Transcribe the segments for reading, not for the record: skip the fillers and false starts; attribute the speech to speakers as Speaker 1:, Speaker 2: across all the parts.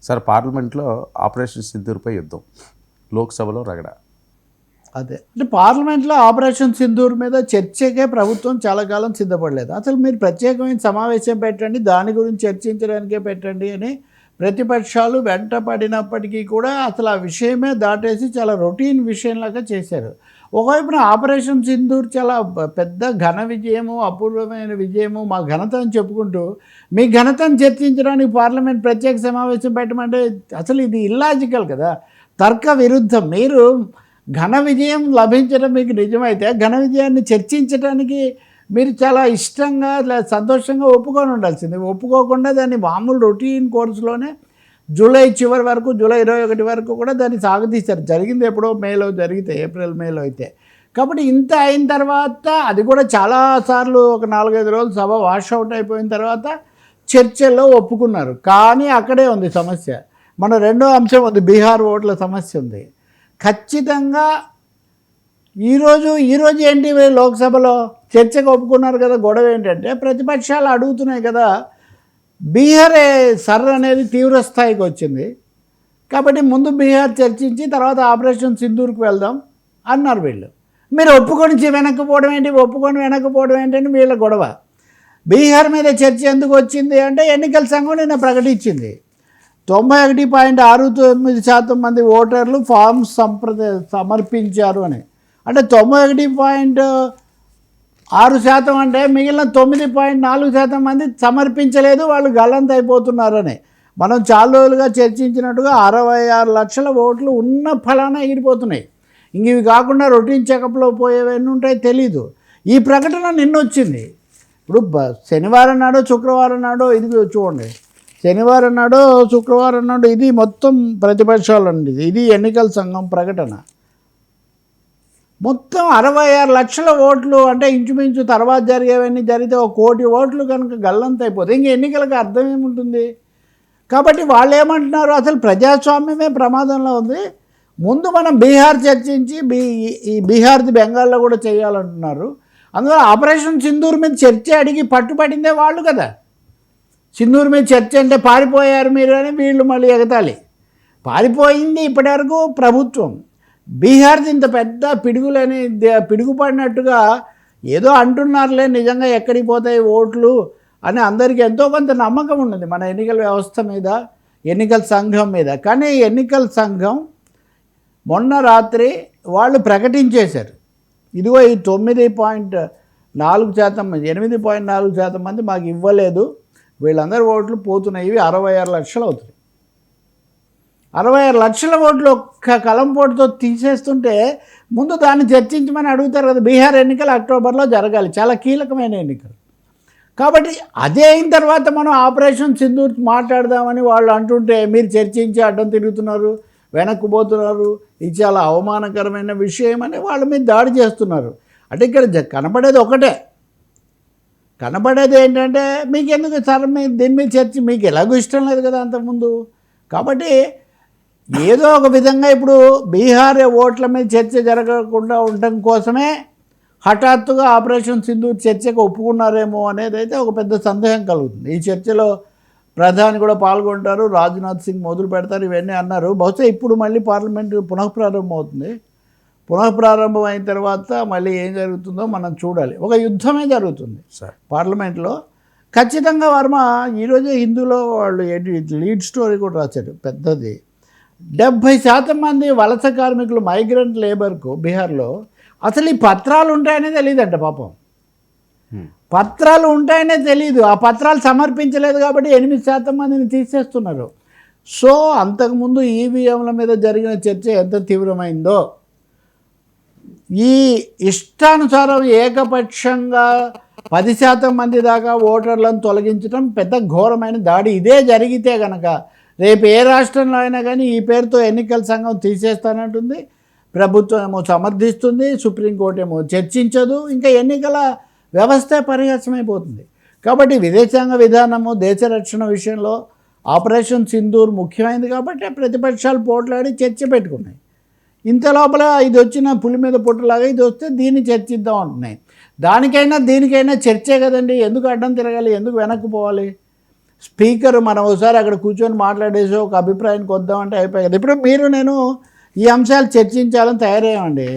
Speaker 1: Sir పార్లమెంట్లో operation సింధూర్పై యుద్ధం, లోక్సభలో రగడ.
Speaker 2: అదే అంటే పార్లమెంట్లో ఆపరేషన్ సింధూర్ మీద చర్చకే ప్రభుత్వం చాలా కాలం సిద్ధపడలేదు. అసలు మీరు ప్రత్యేకమైన సమావేశం పెట్టండి, దాని గురించి చర్చించడానికే పెట్టండి అని ప్రతిపక్షాలు వెంట పడినప్పటికీ కూడా అసలు ఆ విషయమే దాటేసి చాలా రొటీన్ విషయంలాగా చేశారు. ఒకవైపున ఆపరేషన్ సింధూర్ చాలా పెద్ద ఘన విజయము, అపూర్వమైన విజయము, మా ఘనత అని చెప్పుకుంటూ మీ ఘనతను చర్చించడానికి పార్లమెంట్ ప్రత్యేక సమావేశం పెట్టమంటే అసలు ఇది ఇల్లాజికల్ కదా, తర్క విరుద్ధం. మీరు ఘన విజయం లభించడం మీకు నిజమైతే ఘన విజయాన్ని చర్చించడానికి మీరు చాలా ఇష్టంగా సంతోషంగా ఒప్పుకొని ఉండాల్సింది. ఒప్పుకోకుండా దాన్ని మామూలు రొటీన్ కోర్సులోనే జూలై చివరి వరకు, జూలై 21 వరకు కూడా దాన్ని సాగతీశారు. జరిగింది ఎప్పుడో మేలో జరిగితే, ఏప్రిల్ మేలో అయితే. కాబట్టి ఇంత అయిన తర్వాత అది కూడా చాలాసార్లు ఒక 4-5 రోజులు సభ వాషౌట్ అయిపోయిన తర్వాత చర్చల్లో ఒప్పుకున్నారు. కానీ అక్కడే ఉంది సమస్య. మన రెండో అంశం ఉంది, బీహార్ ఓట్ల సమస్య ఉంది. ఖచ్చితంగా ఈరోజు ఏంటి లోక్సభలో చర్చకు ఒప్పుకున్నారు కదా, గొడవ ఏంటంటే ప్రతిపక్షాలు అడుగుతున్నాయి కదా, బీహార్ సర్ అనేది తీవ్ర స్థాయికి వచ్చింది కాబట్టి ముందు బీహార్ చర్చించి తర్వాత ఆపరేషన్ సింధూర్కి వెళ్దాం అన్నారు వీళ్ళు. మీరు ఒప్పుకొని వెనక్కిపోవడం ఏంటి, ఒప్పుకొని వెనక్కిపోవడం ఏంటని వీళ్ళ గొడవ. బీహార్ మీద చర్చ ఎందుకు వచ్చింది అంటే ఎన్నికల సంఘం నిన్న ప్రకటించింది 91.69% మంది ఓటర్లు ఫామ్స్ సమర్పించారు అని. అంటే 91.6% అంటే మిగిలిన 9.4% మంది సమర్పించలేదు, వాళ్ళు గల్లంత అయిపోతున్నారని. మనం చాలా రోజులుగా చర్చించినట్టుగా 66 లక్షల ఓట్లు ఉన్న ఫలానా ఎగిరిపోతున్నాయి. ఇంక ఇవి కాకుండా రొటీన్ చెకప్లో పోయేవన్నీ ఉంటాయి తెలీదు. ఈ ప్రకటన నిన్న వచ్చింది. ఇప్పుడు శనివారం నాడో శుక్రవారం నాడో ఇది చూడండి, శనివారం నాడో శుక్రవారం నాడో ఇది మొత్తం ప్రతిపక్షాలు అండి, ఇది ఎన్నికల సంఘం ప్రకటన. మొత్తం 66 లక్షల ఓట్లు అంటే ఇంచుమించు తర్వాత జరిగేవన్నీ జరిగితే 1 కోటి ఓట్లు కనుక గల్లంత అయిపోతాయి. ఇంక ఎన్నికలకు అర్థం ఏముంటుంది? కాబట్టి వాళ్ళు ఏమంటున్నారు, అసలు ప్రజాస్వామ్యమే ప్రమాదంలో ఉంది, ముందు మనం బీహార్ చర్చించి ఈ బీహార్ది బెంగాల్లో కూడా చేయాలంటున్నారు. అందువల్ల ఆపరేషన్ సింధూర్ మీద చర్చ అడిగి పట్టుపడిందే వాళ్ళు కదా. సింధూర్ మీద చర్చ అంటే పారిపోయారు మీరు అని వీళ్ళు మళ్ళీ ఎగతాళి. పారిపోయింది ఇప్పటివరకు ప్రభుత్వం. బీహార్ది ఇంత పెద్ద పిడుగులని పిడుగుపడినట్టుగా ఏదో అంటున్నారులే, నిజంగా ఎక్కడికి పోతాయి ఓట్లు అని అందరికీ ఎంతో కొంత నమ్మకం ఉన్నది మన ఎన్నికల వ్యవస్థ మీద, ఎన్నికల సంఘం మీద. కానీ ఎన్నికల సంఘం మొన్న రాత్రి వాళ్ళు ప్రకటించేశారు, ఇదిగో ఈ 9.4% మంది, 8.4% మంది మాకు ఇవ్వలేదు, వీళ్ళందరూ ఓట్లు పోతున్నాయి, ఇవి 66 లక్షలు అవుతుంది. 66 లక్షల ఓట్లు ఒక్క కలంపోటుతో తీసేస్తుంటే ముందు దాన్ని చర్చించమని అడుగుతారు కదా. బీహార్ ఎన్నికలు అక్టోబర్లో జరగాలి, చాలా కీలకమైన ఎన్నికలు. కాబట్టి అదే అయిన తర్వాత మనం ఆపరేషన్ సింధూర్ మాట్లాడదామని వాళ్ళు అంటుంటే మీరు చర్చించి అడ్డం తిరుగుతున్నారు, వెనక్కు పోతున్నారు, ఇది చాలా అవమానకరమైన విషయం అని వాళ్ళ మీద దాడి చేస్తున్నారు. అంటే ఇక్కడ కనబడేది ఒకటే, కనబడేది ఏంటంటే మీకు ఎందుకు సార్ మీ దీని మీద చర్చ, మీకు ఎలాగో ఇష్టం లేదు కదా అంతకుముందు. కాబట్టి ఏదో ఒక విధంగా ఇప్పుడు బీహార్ ఓట్ల మీద చర్చ జరగకుండా ఉండటం కోసమే హఠాత్తుగా ఆపరేషన్ సింధూర్ చర్చకు ఒప్పుకున్నారేమో అనేది అయితే ఒక పెద్ద సందేహం కలుగుతుంది. ఈ చర్చలో ప్రధాని కూడా పాల్గొంటారు, రాజ్నాథ్ సింగ్ మొదలు పెడతారు, ఇవన్నీ అన్నారు. బహుశా ఇప్పుడు మళ్ళీ పార్లమెంటు పునఃప్రారంభం అవుతుంది. పునఃప్రారంభం అయిన తర్వాత మళ్ళీ ఏం జరుగుతుందో మనం చూడాలి. ఒక యుద్ధమే జరుగుతుంది పార్లమెంట్లో ఖచ్చితంగా. వర్మ ఈరోజే హిందూలో వాళ్ళు లీడ్ స్టోరీ కూడా రాశారు పెద్దది. 70% మంది వలస కార్మికులు, మైగ్రెంట్ లేబర్కు బీహార్లో అసలు ఈ పత్రాలు ఉంటాయనే తెలియదంట పాపం. పత్రాలు ఉంటాయనే తెలియదు, ఆ పత్రాలు సమర్పించలేదు కాబట్టి 8% మందిని తీసేస్తున్నారు. సో అంతకుముందు ఈవీఎంల మీద జరిగిన చర్చ ఎంత తీవ్రమైందో, ఈ ఇష్టానుసారం ఏకపక్షంగా 10% మంది దాకా ఓటర్లను తొలగించడం పెద్ద ఘోరమైన దాడి. ఇదే జరిగితే కనుక రేపు ఏ రాష్ట్రంలో అయినా కానీ ఈ పేరుతో ఎన్నికల సంఘం తీసేస్తానంటుంది, ప్రభుత్వం ఏమో సమర్థిస్తుంది, సుప్రీంకోర్టు ఏమో చర్చించదు, ఇంకా ఎన్నికల వ్యవస్థే పరిహాసమైపోతుంది. కాబట్టి విదేశాంగ విధానము, దేశ రక్షణ విషయంలో ఆపరేషన్ సింధూర్ ముఖ్యమైనది కాబట్టి ప్రతిపక్షాలు పోట్లాడి చర్చ పెట్టుకున్నాయి. ఇంత లోపల ఇది వచ్చిన పులి మీద పుట్టలాగా ఇది వస్తే దీన్ని చర్చిద్దాం అంటున్నాయి. దానికైనా దీనికైనా చర్చే కదండి, ఎందుకు అడ్డం తిరగాలి, ఎందుకు వెనక్కి పోవాలి? స్పీకర్ మనం ఒకసారి అక్కడ కూర్చొని మాట్లాడేసి ఒక అభిప్రాయానికి వద్దామంటే అయిపోయి కదా. ఇప్పుడు మీరు నేను ఈ అంశాలు చర్చించాలని తయారయ్యామండి.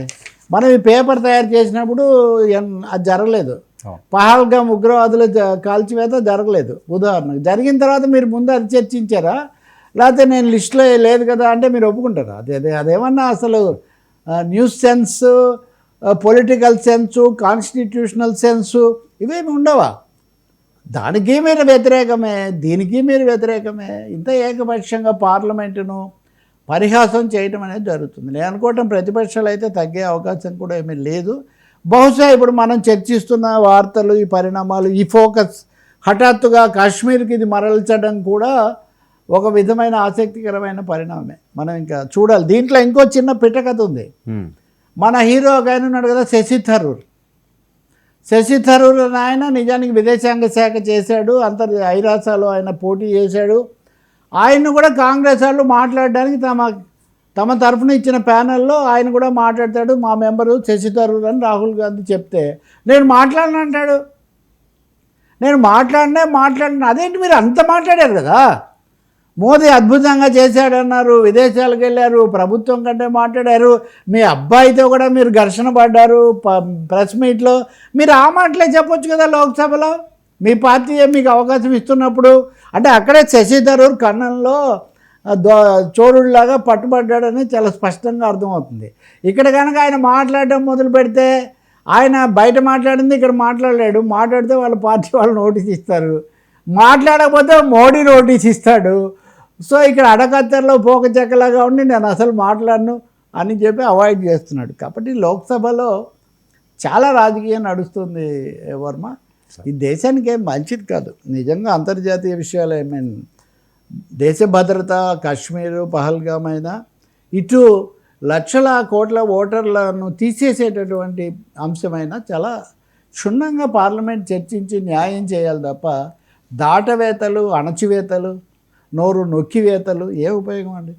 Speaker 2: మనం ఈ పేపర్ తయారు చేసినప్పుడు అది జరగలేదు. పహల్గామ్ ఉగ్రవాదుల కాల్చివేత జరగలేదు ఉదాహరణకు. జరిగిన తర్వాత మీరు ముందు అది చర్చించారా, లేకపోతే నేను లిస్టులో లేదు కదా అంటే మీరు ఒప్పుకుంటారా? అదేమన్నా అసలు news sense, political sense, constitutional sense ఇవేమి ఉండవా? దానికి మీరు వ్యతిరేకమే, దీనికి మీరు వ్యతిరేకమే. ఇంత ఏకపక్షంగా పార్లమెంటును పరిహాసం చేయటం అనేది జరుగుతుంది. నేను అనుకోవటం ప్రతిపక్షాలు అయితే తగ్గే అవకాశం కూడా ఏమీ లేదు. బహుశా ఇప్పుడు మనం చర్చిస్తున్న వార్తలు, ఈ పరిణామాలు, ఈ ఫోకస్ హఠాత్తుగా కాశ్మీర్కి ఇది మరల్చడం కూడా ఒక విధమైన ఆసక్తికరమైన పరిణామమే. మనం ఇంకా చూడాలి. దీంట్లో ఇంకో చిన్న పిటకథ ఉంది. మన హీరో ఒక ఆయన ఉన్నాడు కదా, శశి థరూర్. శశి థరూర్ అని ఆయన నిజానికి విదేశాంగ శాఖ చేశాడు, ఐరాసాలో ఆయన పోటీ చేశాడు. ఆయన కూడా కాంగ్రెస్ వాళ్ళు మాట్లాడడానికి తమ తరఫున ఇచ్చిన ప్యానెల్లో ఆయన కూడా మాట్లాడతాడు. మా మెంబరు శశి థరూర్ అని రాహుల్ గాంధీ చెప్తే నేను మాట్లాడను అంటాడు. నేను మాట్లాడిన అదేంటి మీరు అంత మాట్లాడారు కదా, మోదీ అద్భుతంగా చేశాడన్నారు, విదేశాలకు వెళ్ళారు, ప్రభుత్వం కంటే మాట్లాడారు, మీ అబ్బాయితో కూడా మీరు ఘర్షణ పడ్డారు ప్రెస్ మీట్లో. మీరు ఆ మాటలే చెప్పొచ్చు కదా లోక్సభలో, మీ పార్టీ మీకు అవకాశం ఇస్తున్నప్పుడు. అంటే అక్కడే శశి థరూర్ కన్నంలో చోరుడిలాగా పట్టుబడ్డాడని చాలా స్పష్టంగా అర్థమవుతుంది. ఇక్కడ కనుక ఆయన మాట్లాడడం మొదలు పెడితే, ఆయన బయట మాట్లాడింది ఇక్కడ మాట్లాడలేడు, మాట్లాడితే వాళ్ళ పార్టీ వాళ్ళు నోటీస్ ఇస్తారు, మాట్లాడకపోతే మోడీ నోటీస్ ఇస్తాడు. సో ఇక్కడ అడకత్తెరలో పోక చెక్కలాగా ఉండి నేను అసలు మాట్లాడను అని చెప్పి అవాయిడ్ చేస్తున్నాడు. కాబట్టి లోక్సభలో చాలా రాజకీయం నడుస్తుంది వర్మ. ఈ దేశానికి ఏం మంచిది కాదు నిజంగా. అంతర్జాతీయ విషయాలు దేశ భద్రత, కాశ్మీరు, పహల్గామ్ అయినా, ఇటు లక్షల కోట్ల ఓటర్లను తీసేసేటటువంటి అంశమైన చాలా క్షుణ్ణంగా పార్లమెంట్ చర్చించి న్యాయం చేయాలి తప్ప దాటవేతలు, అణచివేతలు, నోరు నొక్కివేతలు ఏ ఉపయోగం అండి?